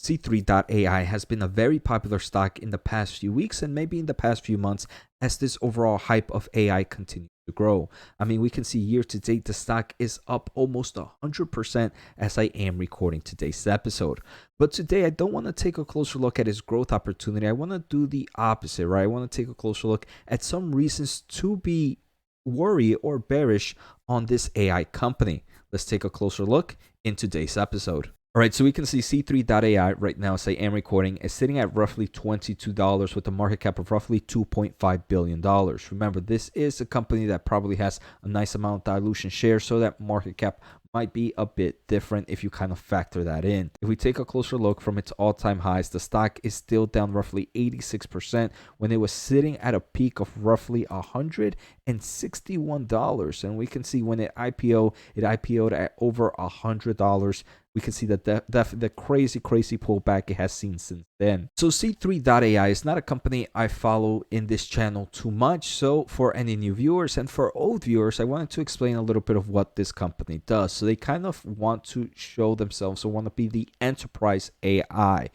C3.ai has been a very popular stock in the past few weeks and maybe in the past few months as this overall hype of AI continues to grow. I mean, we can see year to date, the stock is up almost 100% as I am recording today's episode. But today, I don't want to take a closer look at its growth opportunity. I want to do the opposite, right? I want to take a closer look at some reasons to be worried or bearish on this AI company. Let's take a closer look in today's episode. All right, so we can see C3.ai right now, as I am recording, is sitting at roughly $22 with a market cap of roughly $2.5 billion. Remember, this is a company that probably has a nice amount of dilution shares, so that market cap might be a bit different if you kind of factor that in. If we take a closer look from its all-time highs, the stock is still down roughly 86% when it was sitting at a peak of roughly $161. And we can see when it IPO'd at over $100. We can see the crazy pullback it has seen since then. So C3.ai is not a company I follow in this channel too much. So for any new viewers and for old viewers, I wanted to explain a little bit of what this company does. So they kind of want to show themselves or want to be the enterprise AI.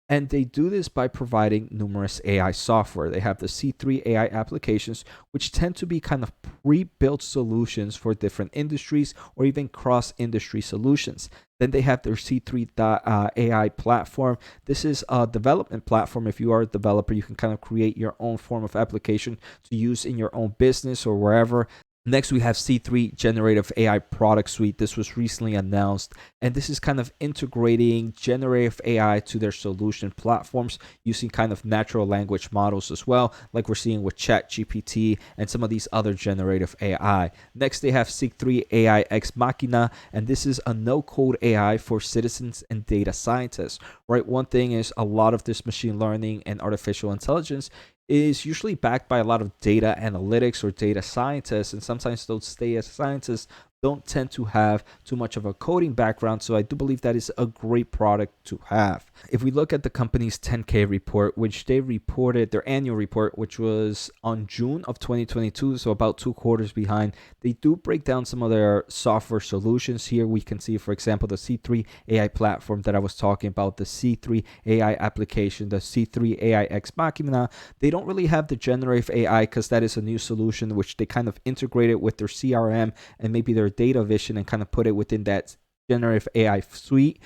And they do this by providing numerous AI software. They have the C3.ai applications, which tend to be kind of pre-built solutions for different industries or even cross-industry solutions. Then they have their C3.ai platform. This is a development platform. If you are a developer, you can kind of create your own form of application to use in your own business or wherever. Next, we have C3 Generative AI Product Suite. This was recently announced, and this is kind of integrating generative AI to their solution platforms using kind of natural language models as well, like we're seeing with ChatGPT and some of these other generative AI. Next, they have C3 AI Ex Machina, and this is a no-code AI for citizens and data scientists, right? One thing is a lot of this machine learning and artificial intelligence is usually backed by a lot of data analytics or data scientists, and sometimes those data scientists don't tend to have too much of a coding background, so I do believe that is a great product to have. If we look at the company's 10K report, which they reported, their annual report, which was on June of 2022, so about 2 quarters behind, they do break down some of their software solutions. Here we can see, for example, the C3 AI platform that I was talking about, the C3 AI application, the C3 AI Ex Machina. They don't really have the generative AI because that is a new solution which they kind of integrated with their CRM and maybe their data vision and kind of put it within that generative AI suite.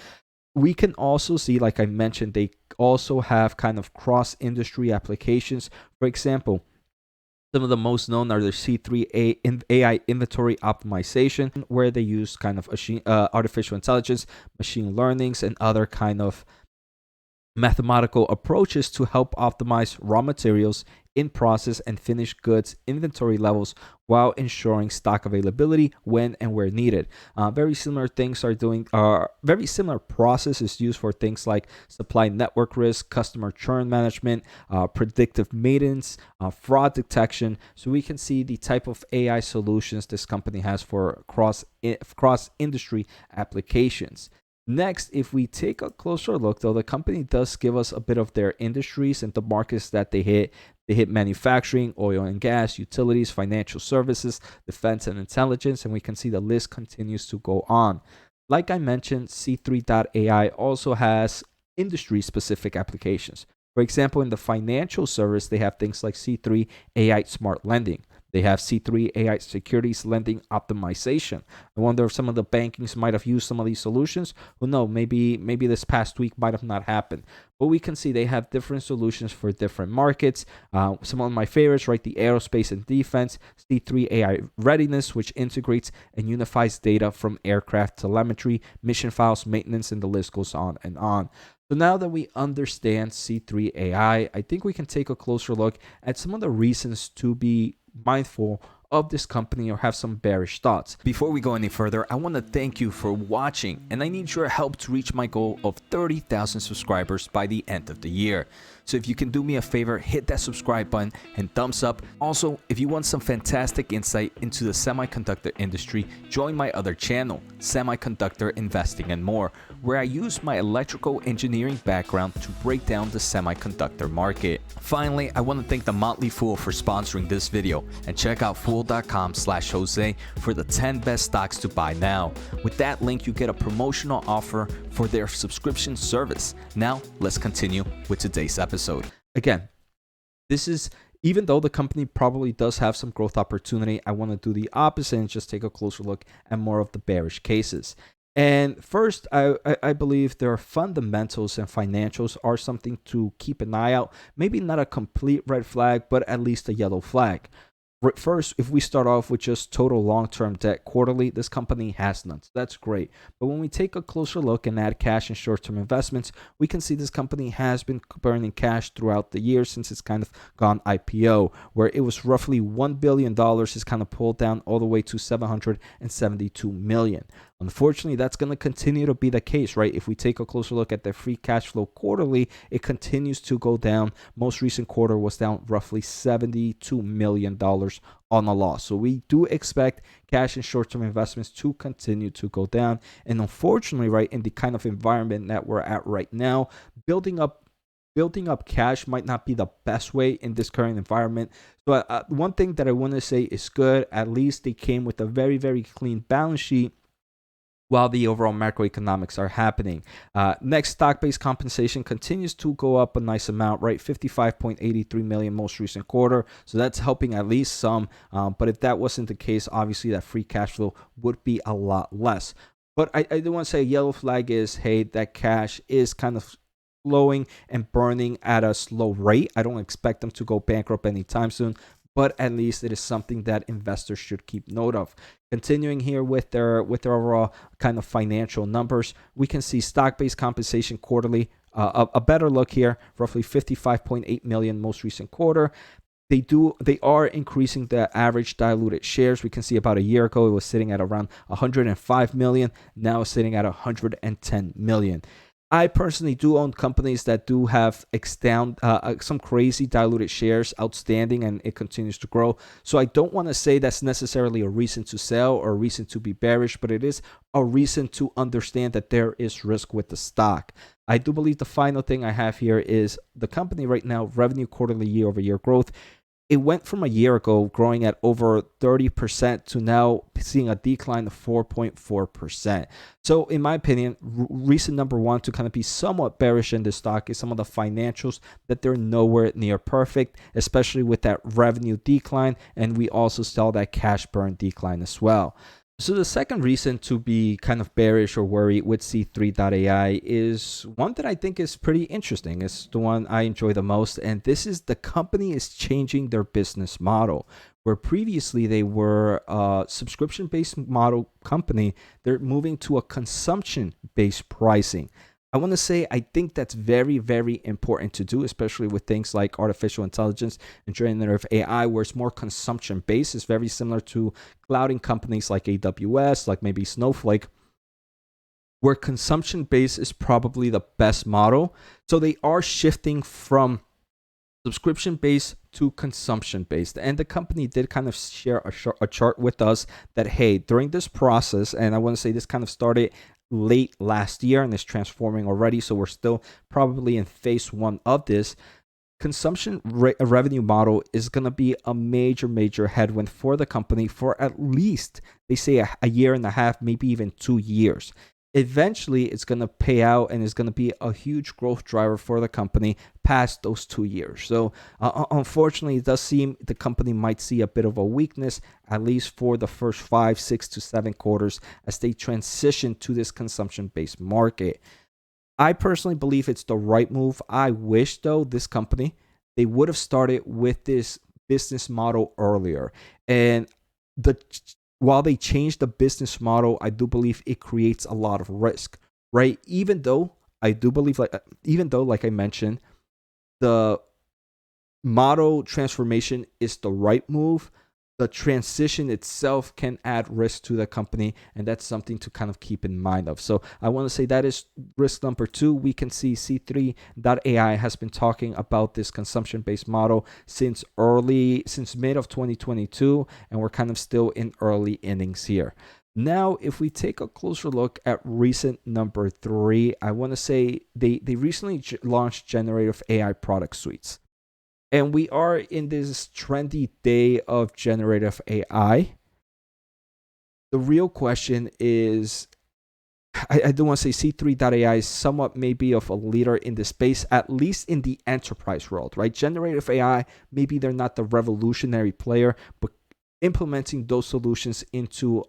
We can also see, like I mentioned, they also have kind of cross-industry applications. For example, some of the most known are the C3 AI inventory optimization, where they use kind of artificial intelligence, machine learnings, and other kind of mathematical approaches to help optimize raw materials, in process, and finished goods inventory levels while ensuring stock availability when and where needed. Very similar process is used for things like supply network risk, customer churn management, predictive maintenance, fraud detection. So we can see the type of AI solutions this company has for cross-industry applications. Next, if we take a closer look, though, the company does give us a bit of their industries and the markets that they hit. They hit manufacturing, oil and gas, utilities, financial services, defense and intelligence, and we can see the list continues to go on. Like I mentioned, C3.ai also has industry-specific applications. For example, in the financial service, they have things like C3 AI Smart Lending. They have C3 AI Securities Lending Optimization. I wonder if some of the bankings might have used some of these solutions. Who knows? Maybe this past week might have not happened. But we can see they have different solutions for different markets. Some of my favorites, right? The aerospace and defense, C3 AI Readiness, which integrates and unifies data from aircraft telemetry, mission files, maintenance, and the list goes on and on. So now that we understand C3.ai, I think we can take a closer look at some of the reasons to be mindful of this company or have some bearish thoughts. Before we go any further, I want to thank you for watching, and I need your help to reach my goal of 30,000 subscribers by the end of the year. So if you can do me a favor, hit that subscribe button and thumbs up. Also, if you want some fantastic insight into the semiconductor industry, join my other channel, Semiconductor Investing and More, where I use my electrical engineering background to break down the semiconductor market. Finally, I want to thank The Motley Fool for sponsoring this video, and check out Fool getfool.com/Jose for the 10 best stocks to buy now. With that link, you get a promotional offer for their subscription service. Now, let's continue with today's episode. Again, this is, even though the company probably does have some growth opportunity, I want to do the opposite and just take a closer look at more of the bearish cases. And first, I believe their fundamentals and financials are something to keep an eye out. Maybe not a complete red flag, but at least a yellow flag. First, if we start off with just total long-term debt quarterly, this company has none. So that's great. But when we take a closer look and add cash and short-term investments, we can see this company has been burning cash throughout the year since it's kind of gone IPO, where it was roughly $1 billion. It's kind of pulled down all the way to $772 million. Unfortunately, that's going to continue to be the case, right? If we take a closer look at their free cash flow quarterly, it continues to go down. Most recent quarter was down roughly $72 million on a loss. So we do expect cash and short-term investments to continue to go down. And unfortunately, right, in the kind of environment that we're at right now, building up cash might not be the best way in this current environment. So one thing that I want to say is good. At least they came with a very, very clean balance sheet while the overall macroeconomics are happening. Next, stock-based compensation continues to go up a nice amount, right? 55.83 million most recent quarter. So that's helping at least some. But if that wasn't the case, obviously that free cash flow would be a lot less. But I do want to say a yellow flag is, hey, that cash is kind of flowing and burning at a slow rate. I don't expect them to go bankrupt anytime soon, but at least it is something that investors should keep note of. Continuing here with their overall kind of financial numbers, we can see stock-based compensation quarterly, a better look here, roughly 55.8 million most recent quarter. They are increasing the average diluted shares. We can see about a year ago it was sitting at around 105 million, now it's sitting at 110 million. I personally do own companies that do have some crazy diluted shares outstanding, and it continues to grow. So I don't want to say that's necessarily a reason to sell or a reason to be bearish, but it is a reason to understand that there is risk with the stock. I do believe the final thing I have here is the company right now, revenue quarterly year-over-year growth. It went from a year ago growing at over 30% to now seeing a decline of 4.4%. So in my opinion, reason number one to kind of be somewhat bearish in this stock is some of the financials, that they're nowhere near perfect, especially with that revenue decline. And we also saw that cash burn decline as well. So the second reason to be kind of bearish or worried with C3.ai is one that I think is pretty interesting. It's the one I enjoy the most. And this is the company is changing their business model. Where previously they were a subscription-based model company, they're moving to a consumption-based pricing. I want to say I think that's very, very important to do, especially with things like artificial intelligence and generative AI, where it's more consumption-based. It's very similar to clouding companies like AWS, like maybe Snowflake, where consumption-based is probably the best model. So they are shifting from subscription-based to consumption-based. And the company did kind of share a chart with us that, hey, during this process, and I want to say this kind of started late last year and is transforming already, so we're still probably in phase one of this. Consumption revenue model is going to be a major headwind for the company for at least, they say, a year and a half, maybe even 2 years. Eventually, it's going to pay out and is going to be a huge growth driver for the company past those 2 years. So unfortunately, it does seem the company might see a bit of a weakness, at least for the first 5, 6 to 7 quarters as they transition to this consumption-based market. I personally believe it's the right move. I wish, though, this company, they would have started with this business model earlier. And while they changed the business model, I do believe it creates a lot of risk, right? Even though I do believe, like I mentioned, the model transformation is the right move, the transition itself can add risk to the company, and that's something to kind of keep in mind of. So I want to say that is risk number 2. We can see C3.ai has been talking about this consumption-based model since mid of 2022, and we're kind of still in early innings here. Now, if we take a closer look at recent number 3, I want to say they recently launched generative AI product suites. And we are in this trendy day of generative AI. The real question is, I don't want to say C3.ai is somewhat maybe of a leader in the space, at least in the enterprise world, right? Generative AI, maybe they're not the revolutionary player, but implementing those solutions into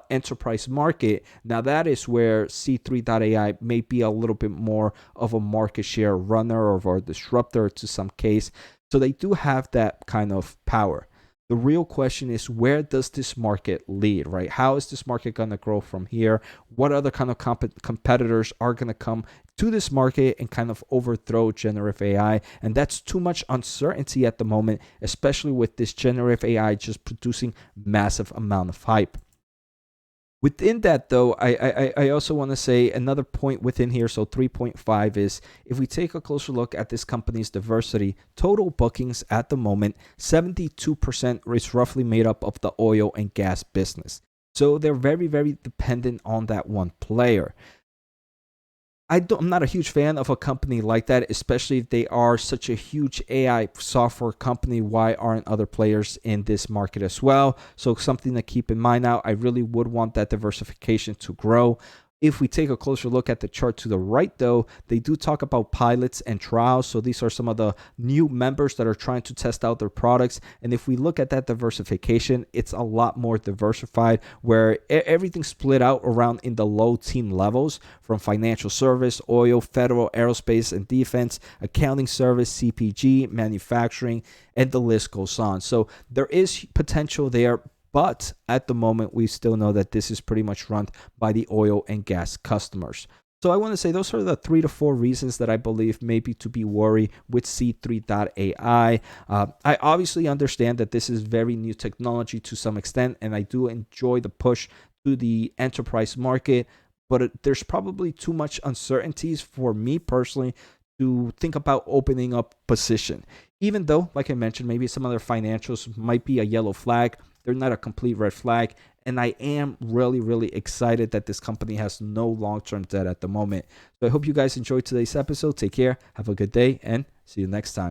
enterprise market, now that is where C3.ai may be a little bit more of a market share runner or a disruptor to some case. So they do have that kind of power. The real question is, where does this market lead, right? How is this market going to grow from here? What other kind of competitors are going to come to this market and kind of overthrow generative AI? And that's too much uncertainty at the moment, especially with this generative AI just producing massive amount of hype. Within that, though, I also want to say another point within here. So 3.5 is, if we take a closer look at this company's diversity, total bookings at the moment, 72% is roughly made up of the oil and gas business. So they're very, very dependent on that one player. I'm not a huge fan of a company like that, especially if they are such a huge AI software company. Why aren't other players in this market as well? So something to keep in mind now. I really would want that diversification to grow. If we take a closer look at the chart to the right, though, they do talk about pilots and trials. So these are some of the new members that are trying to test out their products. And if we look at that diversification, it's a lot more diversified, where everything's split out around in the low teen levels, from financial service, oil, federal, aerospace and defense, accounting service, CPG, manufacturing, and the list goes on. So there is potential there. But at the moment, we still know that this is pretty much run by the oil and gas customers. So I want to say those are the 3 to 4 reasons that I believe maybe to be worried with C3.ai. I obviously understand that this is very new technology to some extent, and I do enjoy the push to the enterprise market, but there's probably too much uncertainties for me personally to think about opening up position. Even though, like I mentioned, maybe some of their financials might be a yellow flag, they're not a complete red flag. And I am really, really excited that this company has no long-term debt at the moment. So I hope you guys enjoyed today's episode. Take care, have a good day, and see you next time.